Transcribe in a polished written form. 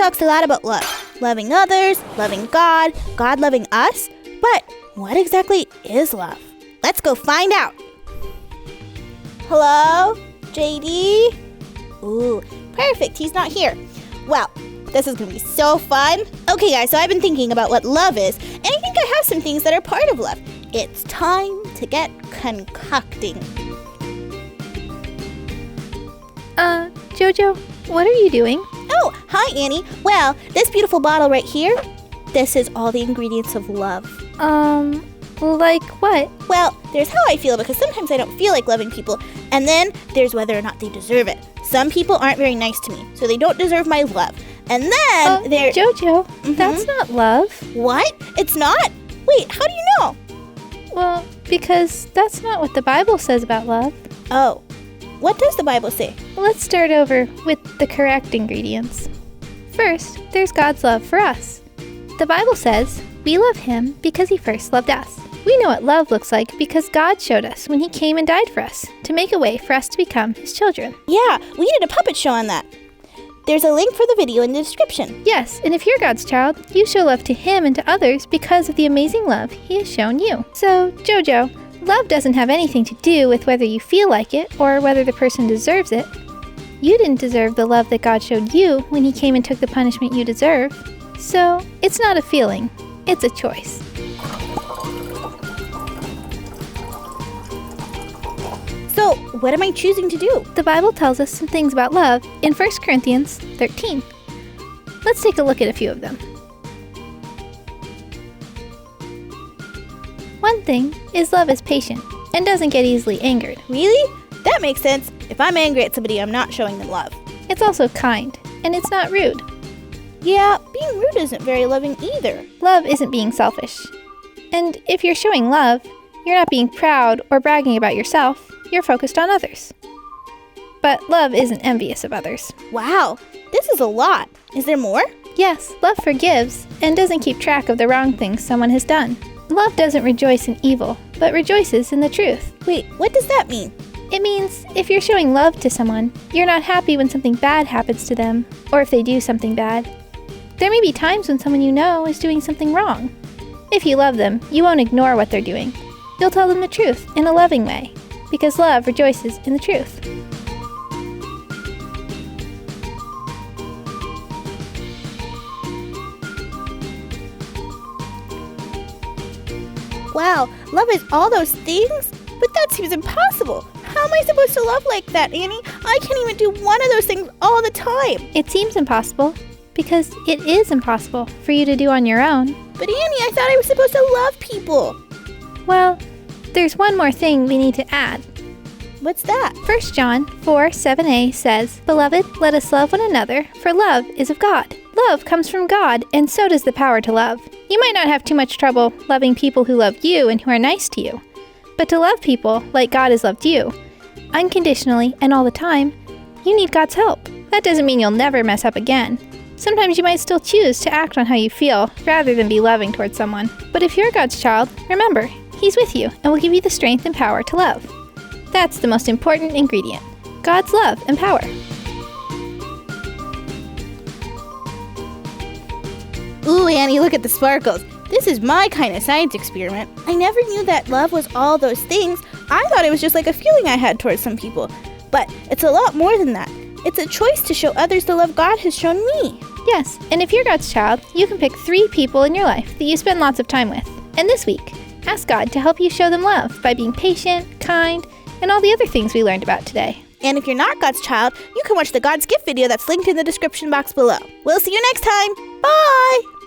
talks a lot about love. Loving others, loving God, God loving us. But what exactly is love? Let's go find out. Hello? JD? Ooh, perfect. He's not here. Well, this is going to be so fun. Okay, guys, so I've been thinking about what love is, and I think I have some things that are part of love. It's time to get concocting. Jojo, what are you doing? Oh, hi, Annie. Well, this beautiful bottle right here, this is all the ingredients of love. Like what? Well, there's how I feel, because sometimes I don't feel like loving people, and then there's whether or not they deserve it. Some people aren't very nice to me, so they don't deserve my love. And then there... Jojo, that's not love. What? It's not? Wait, how do you know? Well, because that's not what the Bible says about love. Oh, what does the Bible say? Let's start over with the correct ingredients. First, there's God's love for us. The Bible says we love Him because He first loved us. We know what love looks like because God showed us when He came and died for us to make a way for us to become His children. Yeah, we did a puppet show on that. There's a link for the video in the description. Yes, and if you're God's child, you show love to Him and to others because of the amazing love He has shown you. So, Jojo, love doesn't have anything to do with whether you feel like it or whether the person deserves it. You didn't deserve the love that God showed you when He came and took the punishment you deserve. So, it's not a feeling, it's a choice. So, what am I choosing to do? The Bible tells us some things about love in 1 Corinthians 13. Let's take a look at a few of them. One thing is love is patient and doesn't get easily angered. Really? That makes sense. If I'm angry at somebody, I'm not showing them love. It's also kind, and it's not rude. Yeah, being rude isn't very loving either. Love isn't being selfish. And if you're showing love, you're not being proud or bragging about yourself. You're focused on others. But love isn't envious of others. Wow, this is a lot. Is there more? Yes, love forgives and doesn't keep track of the wrong things someone has done. Love doesn't rejoice in evil, but rejoices in the truth. Wait, what does that mean? It means if you're showing love to someone, you're not happy when something bad happens to them, or if they do something bad. There may be times when someone you know is doing something wrong. If you love them, you won't ignore what they're doing. You'll tell them the truth in a loving way, because love rejoices in the truth. Wow, love is all those things? But that seems impossible. How am I supposed to love like that, Annie? I can't even do one of those things all the time. It seems impossible, because it is impossible for you to do on your own. But Annie, I thought I was supposed to love people. Well, there's one more thing we need to add. What's that? 1 John 4:7a says, "Beloved, let us love one another, for love is of God." Love comes from God, and so does the power to love. You might not have too much trouble loving people who love you and who are nice to you. But to love people like God has loved you, unconditionally and all the time, you need God's help. That doesn't mean you'll never mess up again. Sometimes you might still choose to act on how you feel rather than be loving towards someone. But if you're God's child, remember, He's with you and will give you the strength and power to love. That's the most important ingredient, God's love and power. Ooh, Annie, look at the sparkles. This is my kind of science experiment. I never knew that love was all those things. I thought it was just like a feeling I had towards some people. But it's a lot more than that. It's a choice to show others the love God has shown me. Yes, and if you're God's child, you can pick 3 people in your life that you spend lots of time with. And this week, ask God to help you show them love by being patient, kind, and all the other things we learned about today. And if you're not God's child, you can watch the God's Gift video that's linked in the description box below. We'll see you next time. Bye!